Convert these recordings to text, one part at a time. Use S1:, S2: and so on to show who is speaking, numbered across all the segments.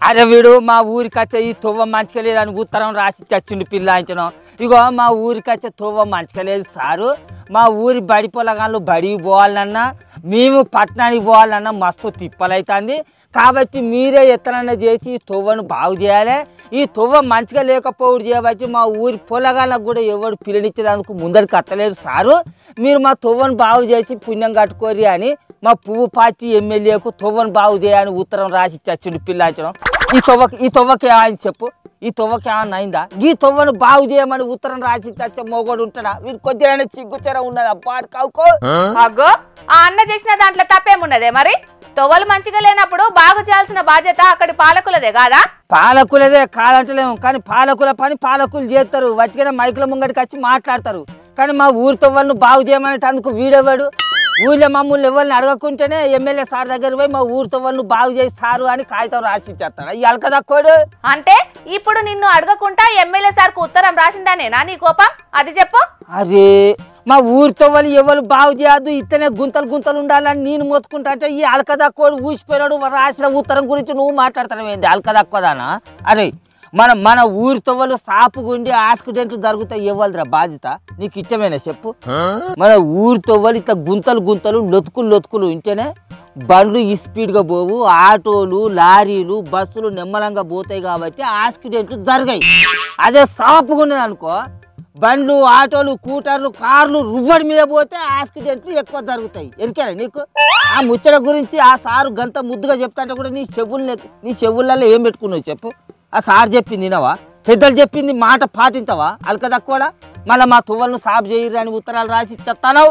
S1: అరే వీడు మా ఊరికి వచ్చే ఈ తొవ్వ మంచిగా లేదని ఉత్తరం రాసి చచ్చిండు పిల్లాయించను. ఇగో మా ఊరికి వచ్చే తొవ్వ మంచిగా లేదు సారు. మా ఊరి బడి పొలగాళ్ళు బడికి పోవాలన్నా మేము పట్టణానికి పోవాలన్నా మస్తు తిప్పలవుతుంది. కాబట్టి మీరే ఎత్తనన్నా చేసి ఈ తొవ్వను బాగు చేయాలి. ఈ తొవ్వ మంచిగా లేకపోవడం చేయబట్టి మా ఊరి పొలగాళ్ళకు కూడా ఎవరు పిల్లనిచ్చేందుకు ముందరికి కట్టలేరు సారు. మీరు మా తొవ్వను బాగు చేసి పుణ్యం కట్టుకోరి అని మా పువ్వు పార్టీ ఎమ్మెల్యేకు తొవ్వను బాగు చేయని ఉత్తరం రాసి చచ్చిండు పిల్లాంచడం. ఈ తొవ్వకి ఆయన చెప్పు, ఈ తొవ్వకి ఏమన్నా అయిందా? ఈ తొవ్వను బాగు చేయమని ఉత్తరం రాసి చచ్చే మోగోడు ఉంటాడా? వీడు కొద్దిగా సిగ్గుచెర ఉన్నది అబ్బాడు కావుకో.
S2: అగ్గో ఆ అన్న చేసిన దాంట్లో తప్పేమున్నదే? మరి తొవ్వలు మంచిగా లేనప్పుడు బాగు చేయాల్సిన బాధ్యత అక్కడి పాలకులదే కాదా?
S1: పాలకులదే కాదంటలేము, కానీ పాలకుల పని పాలకులు చేస్తారు. వచ్చిన మైకుల ముంగడికి వచ్చి మాట్లాడతారు. కానీ మా ఊరి తొవ్వలను బాగు చేయమని అందుకు వీడేవాడు. ఊళ్ళో మమ్మల్ని ఎవరిని అడగకుంటేనే ఎమ్మెల్యే సార్ దగ్గర పోయి మా ఊరి తొవ్వలను బాగు చేసి సారు అని కాగితం రాసి ఇచ్చేస్తాడు. ఈ అలకదక్కోడు
S2: అంటే ఇప్పుడు నిన్ను అడగకుండా ఎమ్మెల్యే సార్కు ఉత్తరం రాసిందానేనా నీ కోపం? అది చెప్పు.
S1: అరే మా ఊరి తొవ్వలు ఎవరు బాగు చేయద్దు, ఇతనే గుంతలు గుంతలు ఉండాలని నేను మొత్తుకుంటా అంటే ఈ అలకదక్కోడు ఊసిపోయినాడు రాసిన ఉత్తరం గురించి నువ్వు మాట్లాడతావు ఏంటి? అలకదక్కోదానా? అరే మన ఊరి తొవ్వలు సాపుగుండి యాక్సిడెంట్లు జరుగుతాయి. ఇవ్వాలిరా బాధ్యత? నీకు ఇష్టమేనా చెప్పు? మన ఊరి తొవ్వలు ఇట్లా గుంతలు గుంతలు లొతుకులు ఇంటేనే బండ్లు ఈ స్పీడ్గా పోవు, ఆటోలు లారీలు బస్సులు నిమ్మలంగా పోతాయి కాబట్టి యాక్సిడెంట్లు జరిగాయి. అదే సాపుగున్నది అనుకో, బండ్లు ఆటోలు కూటర్లు కార్లు రువ్వడి మీద పోతే యాక్సిడెంట్లు ఎక్కువ జరుగుతాయి. ఎరికేనా నీకు? ఆ ముచ్చట గురించి ఆ సారు గంత ముద్దుగా చెప్తాంటే కూడా నీ చెవులలో ఏం పెట్టుకున్నావు చెప్పు? ఆ సార్ చెప్పింది వినవా? పెద్దలు చెప్పింది మాట పాటించవా? అలకదక్కోడా మళ్ళీ మా తువ్వలను సాపు చేయరు అని ఉత్తరాలు రాసి చెప్తాను.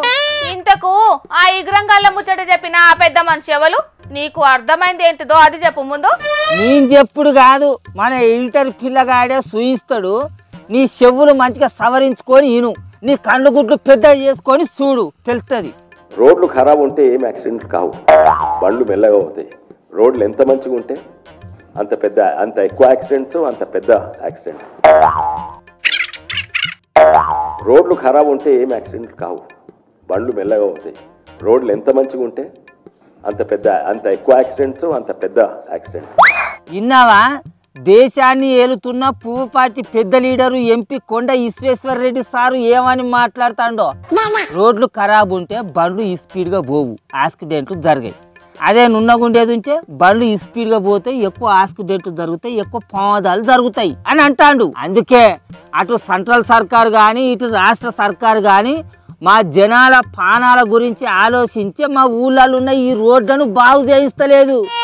S2: ఇంతకు ఆ ఇగ్రంగాళ్ళ ముచ్చట చెప్పిన ఆ పెద్ద మనిషి ఎవరు? నీకు అర్థమైంది ఏంటిదో అది చెప్పు ముందు.
S1: నేను చెప్పుడు కాదు, మన ఎడిటర్ పిల్లగాడే సూయిస్తాడు. నీ చెవులు మంచిగా సవరించుకొని ఇను, నీ కళ్ళు గుడ్లు పెద్ద చేసుకొని చూడు, తెలుస్తుంది.
S3: రోడ్లు ఖరాబ్ ఉంటే ఏం యాక్సిడెంట్ కావు, బండ్లు మెల్లగా అవుతాయి. రోడ్లు ఎంత మంచిగా ఉంటే అంత ఎక్కువ యాక్సిడెంట్స్, అంత పెద్ద యాక్సిడెంట్. రోడ్లు ఖరాబ్ ఉంటే ఏం యాక్సిడెంట్ కావు, బండ్లు మెల్లగా అవుతాయి. రోడ్లు ఎంత మంచిగా ఉంటే అంత ఎక్కువ యాక్సిడెంట్స్, అంత పెద్ద యాక్సిడెంట్.
S1: విన్నావా? దేశాన్ని ఏలుతున్న పువ్వు పార్టీ పెద్ద లీడరు ఎంపీ కొండ విశ్వేశ్వర రెడ్డి సారు ఏమని మాట్లాడుతాడో. రోడ్లు ఖరాబ్ ఉంటే బండ్లు ఈ స్పీడ్గా పోవు, యాక్సిడెంట్లు జరిగాయి. అదే నున్నగుండేది ఉంటే బండ్లు ఈ స్పీడ్గా పోతే ఎక్కువ యాక్సిడెంట్లు జరుగుతాయి, ఎక్కువ ప్రమాదాలు జరుగుతాయి అని అంటాడు. అందుకే అటు సెంట్రల్ సర్కారు కానీ ఇటు రాష్ట్ర సర్కారు కానీ మా జనాల ప్రాణాల గురించి ఆలోచించి మా ఊళ్ళలో ఉన్న ఈ రోడ్లను బాగు చేయిస్తలేదు.